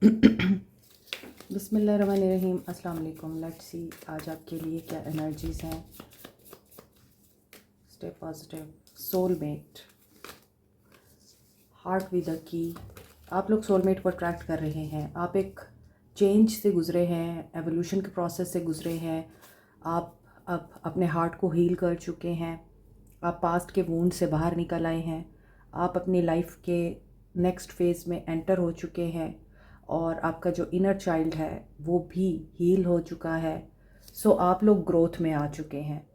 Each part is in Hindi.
बिस्मिल्लाहिर्रहमानिर्रहीम। अस्सलाम वालेकुम। लेट्स सी आज आपके लिए क्या एनर्जीज़ हैं। Stay positive. Soulmate, heart with the key. आप लोग सोलमेट को अट्रैक्ट कर रहे हैं। आप एक चेंज से गुज़रे हैं, एवोल्यूशन के प्रोसेस से गुज़रे हैं। आप अब अपने हार्ट को हील कर चुके हैं। आप पास्ट के वूंड से बाहर निकल आए हैं। आप अपनी लाइफ के नेक्स्ट फेज़ में एंटर हो चुके हैं और आपका जो इनर चाइल्ड है वो भी हील हो चुका है। सो आप लोग ग्रोथ में आ चुके हैं।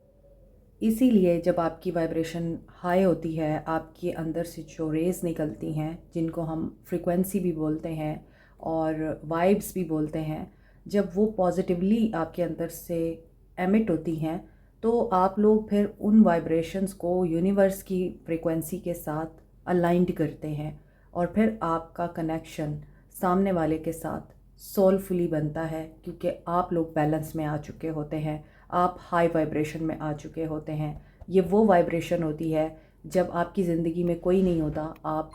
इसीलिए जब आपकी वाइब्रेशन हाई होती है, आपके अंदर से जो रेज़ निकलती हैं, जिनको हम फ्रीक्वेंसी भी बोलते हैं और वाइब्स भी बोलते हैं, जब वो पॉजिटिवली आपके अंदर से एमिट होती हैं, तो आप लोग फिर उन वाइब्रेशंस को यूनिवर्स की फ्रीक्वेंसी के साथ अलाइंड करते हैं और फिर आपका कनेक्शन सामने वाले के साथ सोलफुली बनता है, क्योंकि आप लोग बैलेंस में आ चुके होते हैं। आप हाई वाइब्रेशन में आ चुके होते हैं। ये वो वाइब्रेशन होती है जब आपकी ज़िंदगी में कोई नहीं होता, आप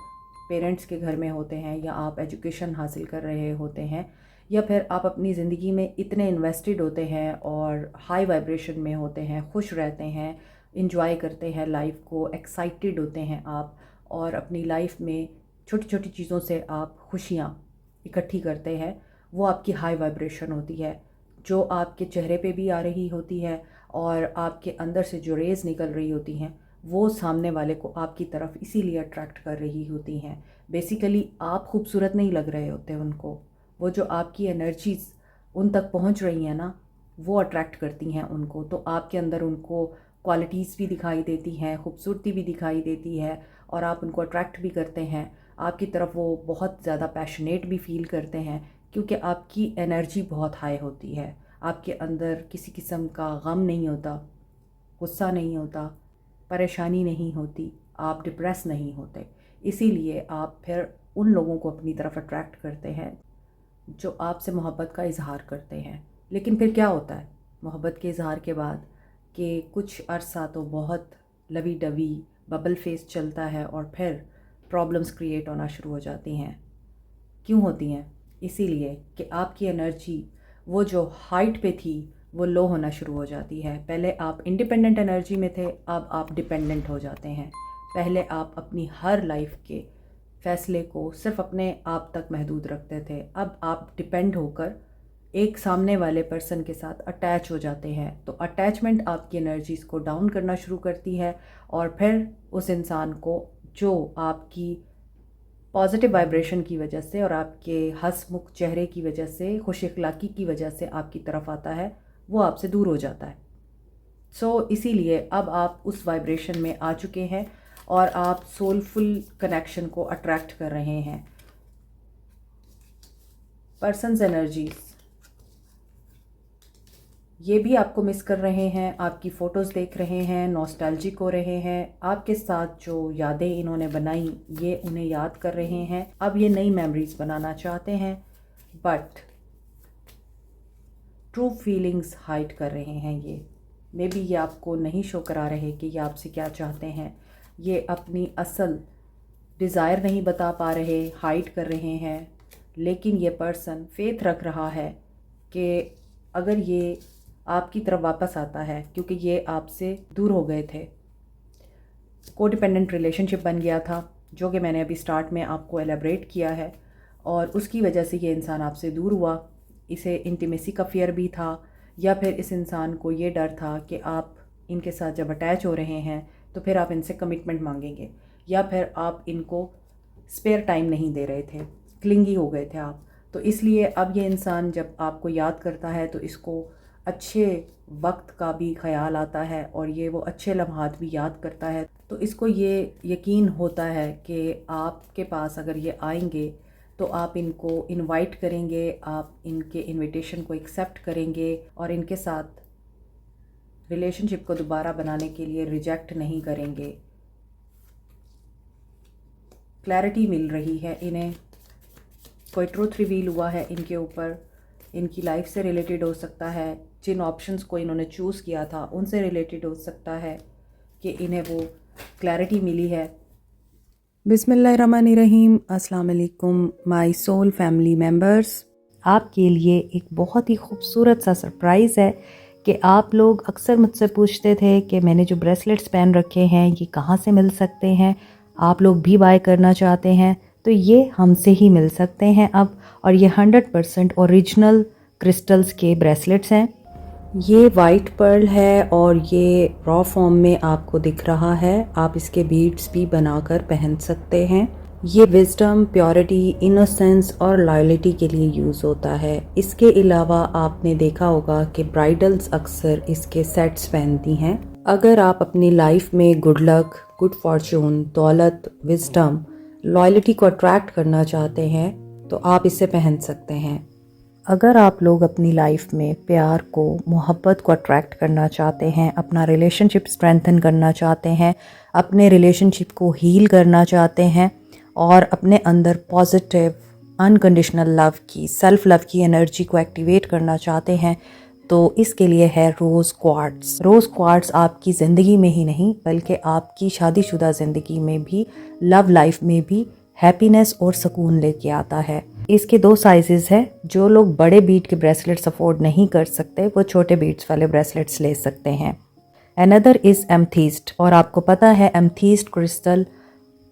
पेरेंट्स के घर में होते हैं या आप एजुकेशन हासिल कर रहे होते हैं या फिर आप अपनी ज़िंदगी में इतने इन्वेस्टेड होते हैं और हाई वाइब्रेशन में होते हैं, खुश रहते हैं, इंजॉय करते हैं लाइफ को, एक्साइटेड होते हैं आप, और अपनी लाइफ में छोटी छोटी चीज़ों से आप खुशियाँ इकट्ठी करते हैं। वो आपकी हाई वाइब्रेशन होती है, जो आपके चेहरे पे भी आ रही होती है और आपके अंदर से जो रेज़ निकल रही होती हैं वो सामने वाले को आपकी तरफ इसीलिए अट्रैक्ट कर रही होती हैं। बेसिकली आप खूबसूरत नहीं लग रहे होते उनको, वो जो आपकी एनर्जीज़ उन तक पहुंच रही हैं ना, वो अट्रैक्ट करती हैं उनको। तो आपके अंदर उनको क्वालिटीज़ भी दिखाई देती हैं, खूबसूरती भी दिखाई देती है और आप उनको अट्रैक्ट भी करते हैं। आपकी तरफ वो बहुत ज़्यादा पैशनेट भी फ़ील करते हैं, क्योंकि आपकी एनर्जी बहुत हाई होती है। आपके अंदर किसी किस्म का गम नहीं होता, गुस्सा नहीं होता, परेशानी नहीं होती, आप डिप्रेस नहीं होते। इसीलिए आप फिर उन लोगों को अपनी तरफ अट्रैक्ट करते हैं जो आपसे मोहब्बत का इजहार करते हैं। लेकिन फिर क्या होता है मोहब्बत के इजहार के बाद, कि कुछ अरसा तो बहुत लवी डवी बबल फेस चलता है और फिर प्रॉब्लम्स क्रिएट होना शुरू हो जाती हैं। क्यों होती हैं? इसीलिए कि आपकी एनर्जी वो जो हाइट पे थी वो लो होना शुरू हो जाती है। पहले आप इंडिपेंडेंट एनर्जी में थे, अब आप डिपेंडेंट हो जाते हैं। पहले आप अपनी हर लाइफ के फ़ैसले को सिर्फ अपने आप तक महदूद रखते थे, अब आप डिपेंड होकर एक सामने वाले पर्सन के साथ अटैच हो जाते हैं। तो अटैचमेंट आपकी एनर्जीज़ को डाउन करना शुरू करती है और फिर उस इंसान को जो आपकी पॉजिटिव वाइब्रेशन की वजह से और आपके हंसमुख चेहरे की वजह से, खुश अखलाक़ी की वजह से आपकी तरफ आता है, वो आपसे दूर हो जाता है। इसीलिए अब आप उस वाइब्रेशन में आ चुके हैं और आप सोलफुल कनेक्शन को अट्रैक्ट कर रहे हैं। पर्सन्स एनर्जीज़ ये भी आपको मिस कर रहे हैं, आपकी फ़ोटोज़ देख रहे हैं, नॉस्टैल्जिक हो रहे हैं। आपके साथ जो यादें इन्होंने बनाई ये उन्हें याद कर रहे हैं। अब ये नई मेमोरीज़ बनाना चाहते हैं, बट ट्रू फीलिंग्स हाइड कर रहे हैं। ये मे बी ये आपको नहीं शो करा रहे कि ये आपसे क्या चाहते हैं। ये अपनी असल डिज़ायर नहीं बता पा रहे, हाइड कर रहे हैं। लेकिन ये पर्सन फेथ रख रहा है कि अगर ये आपकी तरफ वापस आता है, क्योंकि ये आपसे दूर हो गए थे, कोडिपेंडेंट रिलेशनशिप बन गया था, जो कि मैंने अभी स्टार्ट में आपको एलेब्रेट किया है, और उसकी वजह से ये इंसान आपसे दूर हुआ। इसे इंटीमेसी का फियर भी था, या फिर इस इंसान को ये डर था कि आप इनके साथ जब अटैच हो रहे हैं तो फिर आप इनसे कमिटमेंट मांगेंगे, या फिर आप इनको स्पेयर टाइम नहीं दे रहे थे, क्लिंगी हो गए थे आप। तो इसलिए अब ये इंसान जब आपको याद करता है तो इसको अच्छे वक्त का भी ख्याल आता है और ये वो अच्छे लम्हात भी याद करता है। तो इसको ये यकीन होता है कि आपके पास अगर ये आएंगे तो आप इनको इनवाइट करेंगे, आप इनके इनविटेशन को एक्सेप्ट करेंगे और इनके साथ रिलेशनशिप को दोबारा बनाने के लिए रिजेक्ट नहीं करेंगे। क्लैरिटी मिल रही है इन्हें, कोई ट्रूथ रिवील हुआ है इनके ऊपर, इनकी लाइफ से रिलेटेड हो सकता है, जिन ऑप्शंस को इन्होंने चूज़ किया था उनसे रिलेटेड हो सकता है कि इन्हें वो क्लैरिटी मिली है। बिस्मिल्लाहिर्रहमानिर्रहीम। अस्सलाम वालेकुम माय सोल फैमिली मेम्बर्स। आपके लिए एक बहुत ही खूबसूरत सा सरप्राइज़ है कि आप लोग अक्सर मुझसे पूछते थे कि मैंने जो ब्रेसलेट्स पहन रखे हैं ये कहाँ से मिल सकते हैं, आप लोग भी बाय करना चाहते हैं तो ये हमसे ही मिल सकते हैं अब। और ये 100% ओरिजिनल क्रिस्टल्स के ब्रेसलेट्स हैं। ये वाइट पर्ल है और ये रॉ फॉर्म में आपको दिख रहा है। आप इसके बीड्स भी बनाकर पहन सकते हैं। ये विजडम, प्योरिटी, इनोसेंस और लॉयल्टी के लिए यूज़ होता है। इसके अलावा आपने देखा होगा कि ब्राइडल्स अक्सर इसके सेट्स पहनती हैं। अगर आप अपनी लाइफ में गुड लक, गुड फॉर्चून, दौलत, विजडम, लॉयल्टी को अट्रैक्ट करना चाहते हैं तो आप इसे पहन सकते हैं। अगर आप लोग अपनी लाइफ में प्यार को, मोहब्बत को अट्रैक्ट करना चाहते हैं, अपना रिलेशनशिप स्ट्रेंथन करना चाहते हैं, अपने रिलेशनशिप को हील करना चाहते हैं और अपने अंदर पॉजिटिव अनकंडीशनल लव की, सेल्फ लव की एनर्जी को एक्टिवेट करना चाहते हैं तो इसके लिए है रोज़ क्वार्ट्स। रोज़ क्वार्ट्स आपकी ज़िंदगी में ही नहीं बल्कि आपकी शादीशुदा ज़िंदगी में भी, लव लाइफ में भी हैप्पीनेस और सुकून लेके आता है। इसके 2 साइजेस हैं। जो लोग बड़े बीट के ब्रेसलेट्स अफोर्ड नहीं कर सकते वो छोटे बीट्स वाले ब्रेसलेट्स ले सकते हैं। Another is amethyst. और आपको पता है एमथीस्ट क्रिस्टल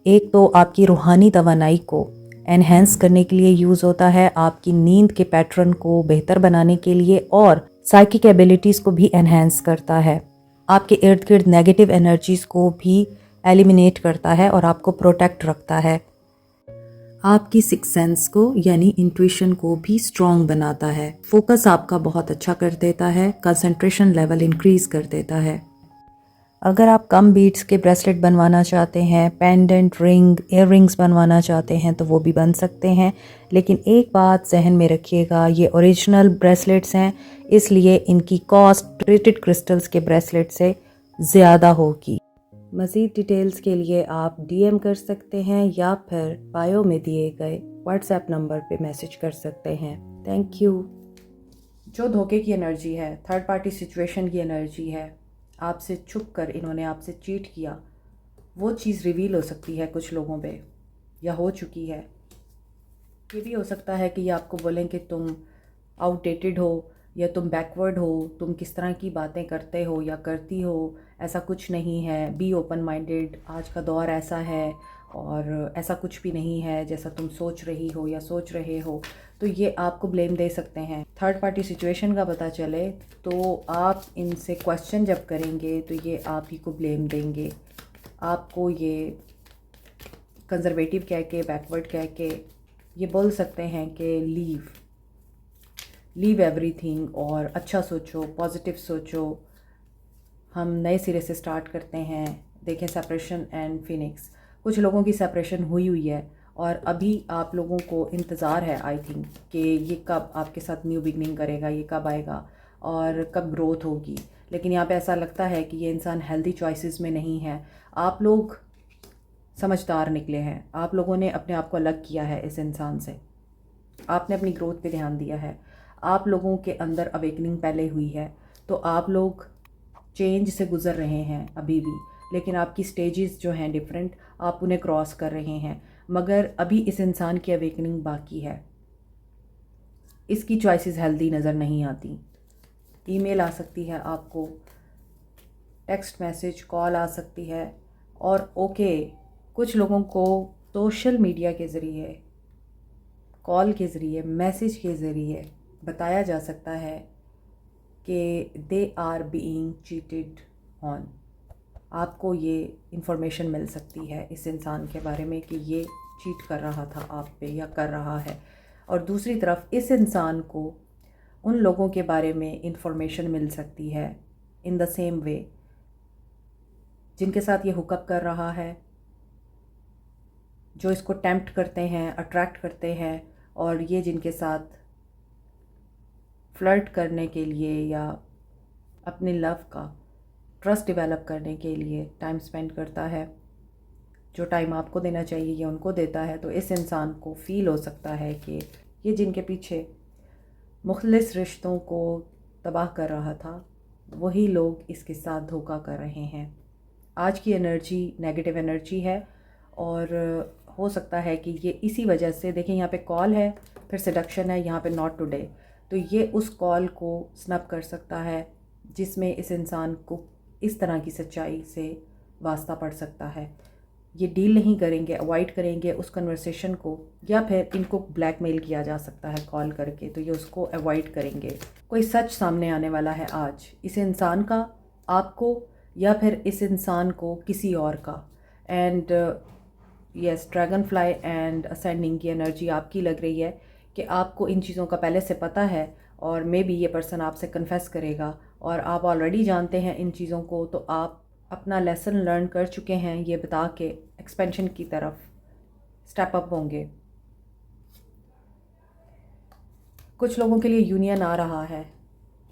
एक तो आपकी रूहानी तवानाई को एनहेंस करने के लिए यूज़ होता है, आपकी नींद के पैटर्न को बेहतर बनाने के लिए और साइकिक एबिलिटीज़ को भी एनहेंस करता है। आपके इर्द गिर्द नेगेटिव एनर्जीज़ को भी एलिमिनेट करता है और आपको प्रोटेक्ट रखता है। आपकी सिक्स सेंस को यानी इंट्यूशन को भी स्ट्रॉन्ग बनाता है। फोकस आपका बहुत अच्छा कर देता है, कंसंट्रेशन लेवल इंक्रीज कर देता है। अगर आप कम बीट्स के ब्रेसलेट बनवाना चाहते हैं, पेंडेंट, रिंग, इयर रिंग्स बनवाना चाहते हैं तो वो भी बन सकते हैं। लेकिन एक बात जहन में रखिएगा, ये ओरिजिनल ब्रेसलेट्स हैं इसलिए इनकी कॉस्ट ट्रीटेड क्रिस्टल्स के ब्रेसलेट से ज़्यादा होगी। मज़ीद डिटेल्स के लिए आप डीएम कर सकते हैं या फिर बायो में दिए गए व्हाट्सएप नंबर पे मैसेज कर सकते हैं। Thank you. जो धोखे की एनर्जी है, थर्ड पार्टी सिचुएशन की एनर्जी है, आपसे छुप कर इन्होंने आपसे चीट किया, वो चीज़ रिवील हो सकती है कुछ लोगों पे या हो चुकी है। ये भी हो सकता है कि ये आपको बोलें कि तुम आउटडेटेड हो या तुम बैकवर्ड हो, तुम किस तरह की बातें करते हो या करती हो, ऐसा कुछ नहीं है, बी ओपन माइंडेड, आज का दौर ऐसा है और ऐसा कुछ भी नहीं है जैसा तुम सोच रही हो या सोच रहे हो। तो ये आपको ब्लेम दे सकते हैं। थर्ड पार्टी सिचुएशन का पता चले तो आप इनसे क्वेश्चन जब करेंगे तो ये आप ही को ब्लेम देंगे। आपको ये कंजर्वेटिव कह के, बैकवर्ड कह के ये बोल सकते हैं कि लीव एवरीथिंग और अच्छा सोचो, पॉजिटिव सोचो, हम नए सिरे से स्टार्ट करते हैं। देखें सेपरेशन एंड फिनिक्स, कुछ लोगों की सेपरेशन हुई है और अभी आप लोगों को इंतज़ार है आई थिंक कि ये कब आपके साथ न्यू बिगनिंग करेगा, ये कब आएगा और कब ग्रोथ होगी। लेकिन यहाँ पे ऐसा लगता है कि ये इंसान हेल्दी चॉइसेस में नहीं है। आप लोग समझदार निकले हैं, आप लोगों ने अपने आप को अलग किया है इस इंसान से, आपने अपनी ग्रोथ पे ध्यान दिया है, आप लोगों के अंदर अवेकनिंग पहले हुई है, तो आप लोग चेंज से गुज़र रहे हैं अभी भी। लेकिन आपकी स्टेजेस जो हैं डिफरेंट, आप उन्हें क्रॉस कर रहे हैं, मगर अभी इस इंसान की अवेकनिंग बाकी है। इसकी चॉइसेस हेल्दी नज़र नहीं आती। ईमेल आ सकती है आपको, टेक्स्ट मैसेज, कॉल आ सकती है और कुछ लोगों को सोशल मीडिया के ज़रिए, कॉल के ज़रिए, मैसेज के ज़रिए बताया जा सकता है कि they are being cheated on. आपको ये इन्फॉर्मेशन मिल सकती है इस इंसान के बारे में कि ये चीट कर रहा था आप पे या कर रहा है। और दूसरी तरफ इस इंसान को उन लोगों के बारे में इन्फॉर्मेशन मिल सकती है इन द सेम वे जिनके साथ ये हुकअप कर रहा है, जो इसको टेम्प्ट करते हैं, अट्रैक्ट करते हैं और ये जिनके साथ फ्लर्ट करने के लिए या अपने लव का ट्रस्ट डेवलप करने के लिए टाइम स्पेंड करता है। जो टाइम आपको देना चाहिए ये उनको देता है। तो इस इंसान को फ़ील हो सकता है कि ये जिनके पीछे मुखलिस रिश्तों को तबाह कर रहा था वही लोग इसके साथ धोखा कर रहे हैं। आज की एनर्जी नेगेटिव एनर्जी है और हो सकता है कि ये इसी वजह से, देखें यहाँ पे कॉल है, फिर सेडक्शन है, यहाँ पे नॉट टुडे, तो ये उस कॉल को स्नब कर सकता है जिसमें इस इंसान को इस तरह की सच्चाई से वास्ता पड़ सकता है। ये डील नहीं करेंगे, अवॉइड करेंगे उस कन्वर्सेशन को, या फिर इनको ब्लैकमेल किया जा सकता है कॉल करके, तो ये उसको अवॉइड करेंगे। कोई सच सामने आने वाला है आज, इस इंसान का, आपको, या फिर इस इंसान को किसी और का। And yes, dragon fly and ascending की एनर्जी आपकी लग रही है कि आपको इन चीज़ों का पहले से पता है, और मे बी ये पर्सन आपसे कन्फेस करेगा और आप ऑलरेडी जानते हैं इन चीज़ों को, तो आप अपना लेसन लर्न कर चुके हैं, ये बता के एक्सपेंशन की तरफ स्टेप अप होंगे। कुछ लोगों के लिए यूनियन आ रहा है,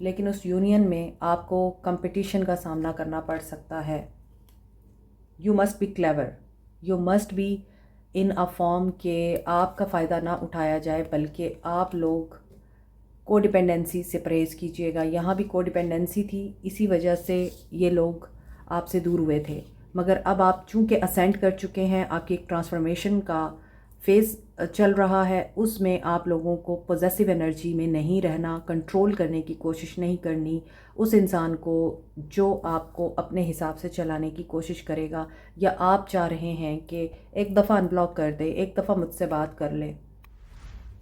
लेकिन उस यूनियन में आपको कंपटीशन का सामना करना पड़ सकता है। You must be clever, you must be in a form के आपका फ़ायदा ना उठाया जाए, बल्कि आप लोग कोडिपेंडेंसी से परहेज़ कीजिएगा। यहाँ भी कोडिपेंडेंसी थी, इसी वजह से ये लोग आपसे दूर हुए थे, मगर अब आप चूँकि असेंड कर चुके हैं, आपकी एक ट्रांसफॉर्मेशन का फेज़ चल रहा है, उसमें आप लोगों को पॉजेसिव एनर्जी में नहीं रहना, कंट्रोल करने की कोशिश नहीं करनी उस इंसान को जो आपको अपने हिसाब से चलाने की कोशिश करेगा, या आप चाह रहे हैं कि एक दफ़ा अनब्लॉक कर दे, एक दफ़ा मुझसे बात कर ले।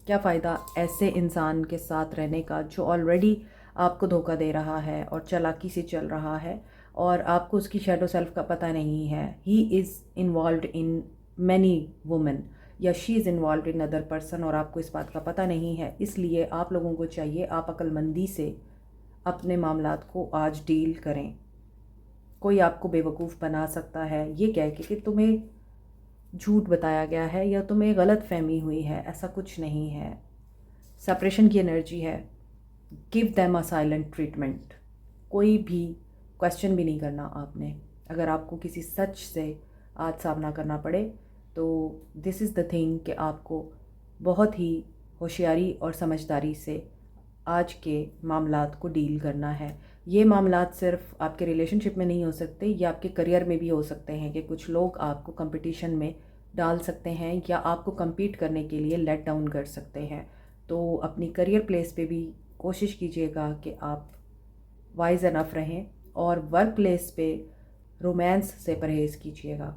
क्या फ़ायदा ऐसे इंसान के साथ रहने का जो ऑलरेडी आपको धोखा दे रहा है और चालाकी से चल रहा है, और आपको उसकी शैडो सेल्फ का पता नहीं है। He is involved in many women, या she is involved in other person, और आपको इस बात का पता नहीं है। इसलिए आप लोगों को चाहिए आप अक्लमंदी से अपने मामलात को आज डील करें। कोई आपको बेवकूफ़ बना सकता है ये कह के कि तुम्हें झूठ बताया गया है या तुम्हें गलत फहमी हुई है, ऐसा कुछ नहीं है। सेपरेशन की एनर्जी है, give them a silent treatment. कोई भी क्वेश्चन भी नहीं करना आपने। अगर आपको किसी सच से आज सामना करना पड़े तो दिस इज़ द थिंग कि आपको बहुत ही होशियारी और समझदारी से आज के मामलात को डील करना है। ये मामलात सिर्फ आपके रिलेशनशिप में नहीं हो सकते, ये आपके करियर में भी हो सकते हैं कि कुछ लोग आपको कंपटीशन में डाल सकते हैं या आपको compete करने के लिए लेट डाउन कर सकते हैं। तो अपनी करियर प्लेस पे भी कोशिश कीजिएगा कि आप वाइज इनफ रहें, और वर्क प्लेस पे रोमांस से परहेज़ कीजिएगा।